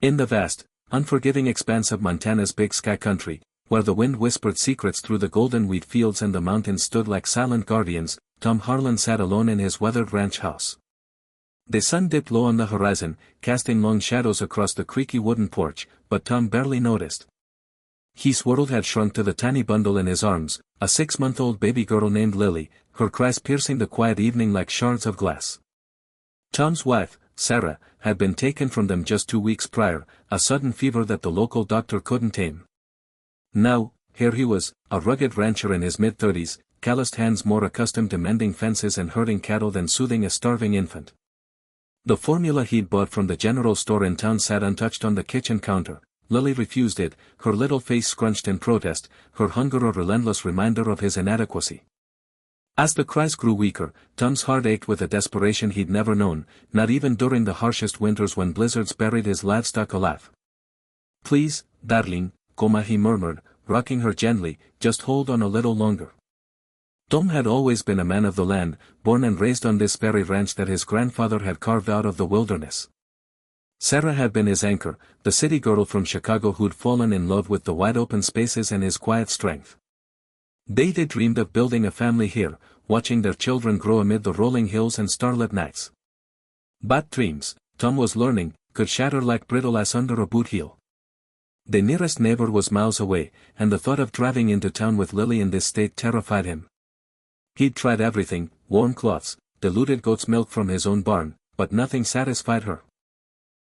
In the vast, unforgiving expanse of Montana's Big Sky Country, where the wind whispered secrets through the golden wheat fields and the mountains stood like silent guardians, Tom Harlan sat alone in his weathered ranch house. The sun dipped low on the horizon, casting long shadows across the creaky wooden porch, but Tom barely noticed. His world had shrunk to the tiny bundle in his arms, a 6-month-old baby girl named Lily, her cries piercing the quiet evening like shards of glass. Tom's wife, Sarah, had been taken from them just 2 weeks prior, a sudden fever that the local doctor couldn't tame. Now, here he was, a rugged rancher in his mid-30s, calloused hands more accustomed to mending fences and herding cattle than soothing a starving infant. The formula he'd bought from the general store in town sat untouched on the kitchen counter. Lily refused it, her little face scrunched in protest, her hunger a relentless reminder of his inadequacy. As the cries grew weaker, Tom's heart ached with a desperation he'd never known, not even during the harshest winters when blizzards buried his livestock alive. "Please, darling," he murmured, rocking her gently, "just hold on a little longer." Tom had always been a man of the land, born and raised on this very ranch that his grandfather had carved out of the wilderness. Sarah had been his anchor, the city girl from Chicago who'd fallen in love with the wide-open spaces and his quiet strength. They'd dreamed of building a family here, watching their children grow amid the rolling hills and starlit nights. But dreams, Tom was learning, could shatter like brittle ice under a boot heel. The nearest neighbor was miles away, and the thought of driving into town with Lily in this state terrified him. He'd tried everything, warm cloths, diluted goat's milk from his own barn, but nothing satisfied her.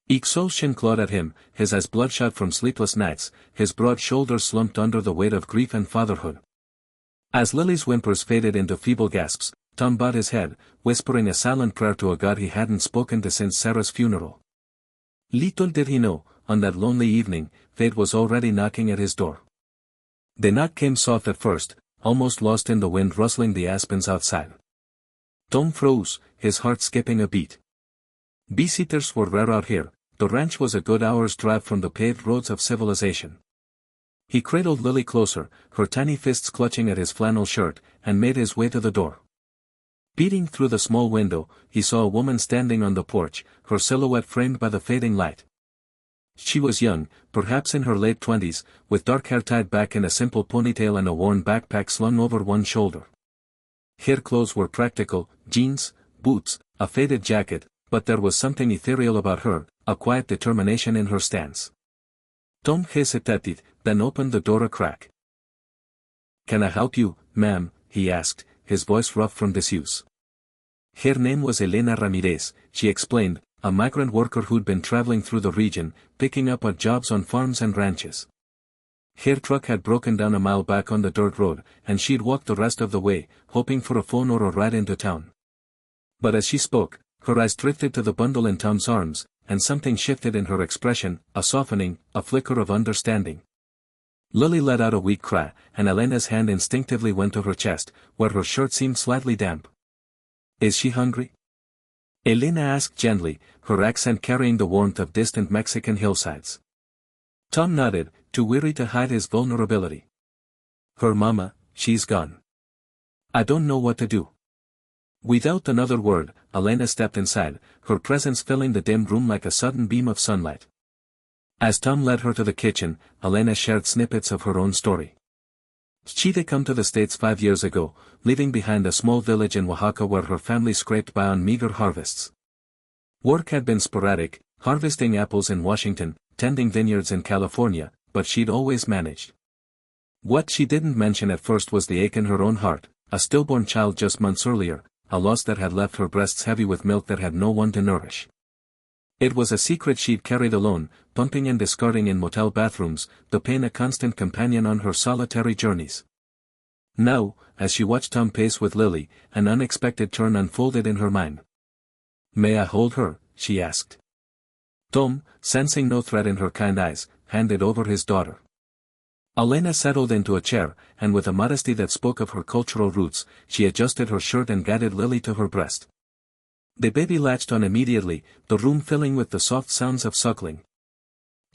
Exhaustion clawed at him, his eyes bloodshot from sleepless nights, his broad shoulders slumped under the weight of grief and fatherhood. As Lily's whimpers faded into feeble gasps, Tom bowed his head, whispering a silent prayer to a God he hadn't spoken to since Sarah's funeral. Little did he know, on that lonely evening, fate was already knocking at his door. The knock came soft at first, almost lost in the wind rustling the aspens outside. Tom froze, his heart skipping a beat. Beesitters were rare out here. The ranch was a good hour's drive from the paved roads of civilization. He cradled Lily closer, her tiny fists clutching at his flannel shirt, and made his way to the door. Peering through the small window, he saw a woman standing on the porch, her silhouette framed by the fading light. She was young, perhaps in her late 20s, with dark hair tied back in a simple ponytail and a worn backpack slung over one shoulder. Her clothes were practical, jeans, boots, a faded jacket, but there was something ethereal about her, a quiet determination in her stance. Tom hesitated, then opened the door a crack. "Can I help you, ma'am?" he asked, his voice rough from disuse. Her name was Elena Ramirez, she explained, a migrant worker who'd been traveling through the region, picking up odd jobs on farms and ranches. Her truck had broken down a mile back on the dirt road, and she'd walked the rest of the way, hoping for a phone or a ride into town. But as she spoke, her eyes drifted to the bundle in Tom's arms, and something shifted in her expression, a softening, a flicker of understanding. Lily let out a weak cry, and Elena's hand instinctively went to her chest, where her shirt seemed slightly damp. "Is she hungry?" Elena asked gently, her accent carrying the warmth of distant Mexican hillsides. Tom nodded, too weary to hide his vulnerability. "Her mama, she's gone. I don't know what to do." Without another word, Elena stepped inside, her presence filling the dim room like a sudden beam of sunlight. As Tom led her to the kitchen, Elena shared snippets of her own story. She'd come to the States 5 years ago, leaving behind a small village in Oaxaca where her family scraped by on meager harvests. Work had been sporadic, harvesting apples in Washington, tending vineyards in California, but she'd always managed. What she didn't mention at first was the ache in her own heart, a stillborn child just months earlier, a loss that had left her breasts heavy with milk that had no one to nourish. It was a secret she'd carried alone, pumping and discarding in motel bathrooms, the pain a constant companion on her solitary journeys. Now, as she watched Tom pace with Lily, an unexpected turn unfolded in her mind. "May I hold her?" she asked. Tom, sensing no threat in her kind eyes, handed over his daughter. Elena settled into a chair, and with a modesty that spoke of her cultural roots, she adjusted her shirt and guided Lily to her breast. The baby latched on immediately, the room filling with the soft sounds of suckling.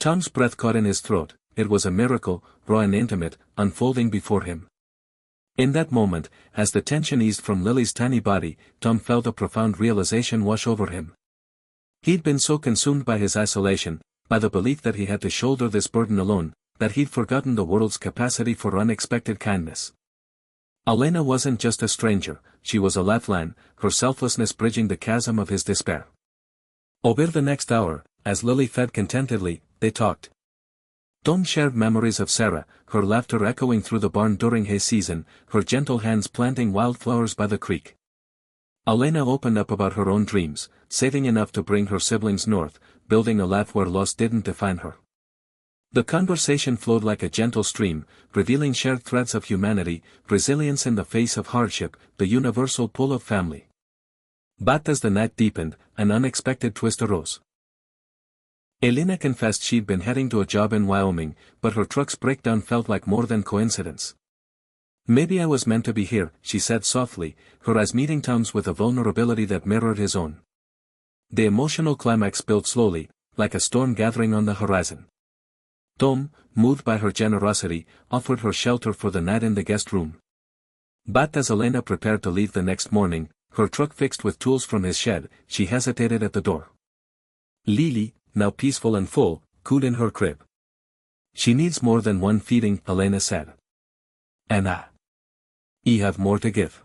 Tom's breath caught in his throat. It was a miracle, raw and intimate, unfolding before him. In that moment, as the tension eased from Lily's tiny body, Tom felt a profound realization wash over him. He'd been so consumed by his isolation, by the belief that he had to shoulder this burden alone, that he'd forgotten the world's capacity for unexpected kindness. Elena wasn't just a stranger, she was a lifeline, her selflessness bridging the chasm of his despair. Over the next hour, as Lily fed contentedly, they talked. Tom shared memories of Sarah, her laughter echoing through the barn during hay season, her gentle hands planting wildflowers by the creek. Elena opened up about her own dreams, saving enough to bring her siblings north, building a life where loss didn't define her. The conversation flowed like a gentle stream, revealing shared threads of humanity, resilience in the face of hardship, the universal pull of family. But as the night deepened, an unexpected twist arose. Elena confessed she'd been heading to a job in Wyoming, but her truck's breakdown felt like more than coincidence. "Maybe I was meant to be here," she said softly, her eyes meeting Tom's with a vulnerability that mirrored his own. The emotional climax built slowly, like a storm gathering on the horizon. Tom, moved by her generosity, offered her shelter for the night in the guest room. But as Elena prepared to leave the next morning, her truck fixed with tools from his shed, she hesitated at the door. Lily, now peaceful and full, cooed in her crib. "She needs more than one feeding," Elena said. "And I have more to give."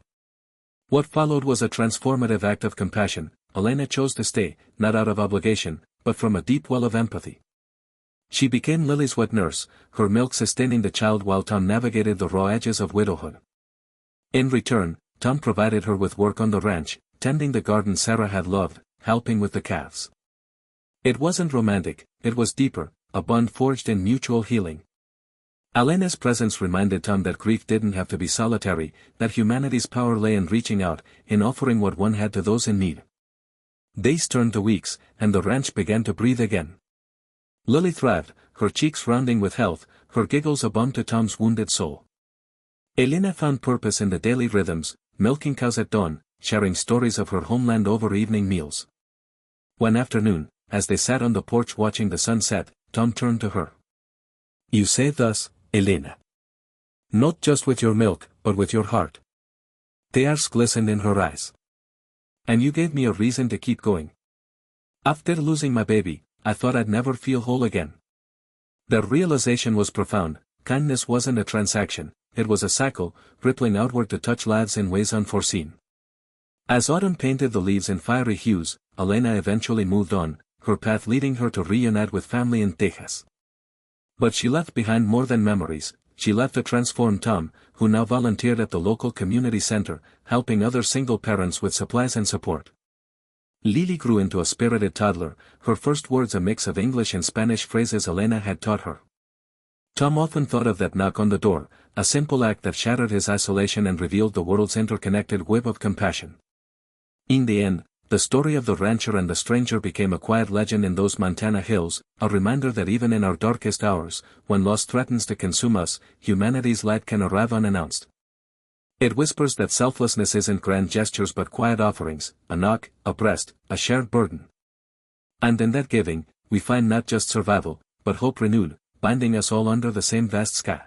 What followed was a transformative act of compassion. Elena chose to stay, not out of obligation, but from a deep well of empathy. She became Lily's wet nurse, her milk sustaining the child while Tom navigated the raw edges of widowhood. In return, Tom provided her with work on the ranch, tending the garden Sarah had loved, helping with the calves. It wasn't romantic, it was deeper, a bond forged in mutual healing. Elena's presence reminded Tom that grief didn't have to be solitary, that humanity's power lay in reaching out, in offering what one had to those in need. Days turned to weeks, and the ranch began to breathe again. Lily thrived, her cheeks rounding with health, her giggles a balm to Tom's wounded soul. Elena found purpose in the daily rhythms, milking cows at dawn, sharing stories of her homeland over evening meals. One afternoon, as they sat on the porch watching the sunset, Tom turned to her. "You saved us, Elena. Not just with your milk, but with your heart." Tears glistened in her eyes. "And you gave me a reason to keep going. After losing my baby, I thought I'd never feel whole again." The realization was profound. Kindness wasn't a transaction, it was a cycle, rippling outward to touch lives in ways unforeseen. As autumn painted the leaves in fiery hues, Elena eventually moved on, her path leading her to reunite with family in Texas. But she left behind more than memories. She left a transformed Tom, who now volunteered at the local community center, helping other single parents with supplies and support. Lily grew into a spirited toddler, her first words a mix of English and Spanish phrases Elena had taught her. Tom often thought of that knock on the door, a simple act that shattered his isolation and revealed the world's interconnected web of compassion. In the end, the story of the rancher and the stranger became a quiet legend in those Montana hills, a reminder that even in our darkest hours, when loss threatens to consume us, humanity's light can arrive unannounced. It whispers that selflessness isn't grand gestures but quiet offerings, a knock, a breast, a shared burden. And in that giving, we find not just survival, but hope renewed, binding us all under the same vast sky.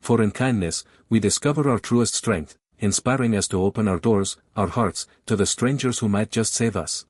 For in kindness, we discover our truest strength, inspiring us to open our doors, our hearts, to the strangers who might just save us.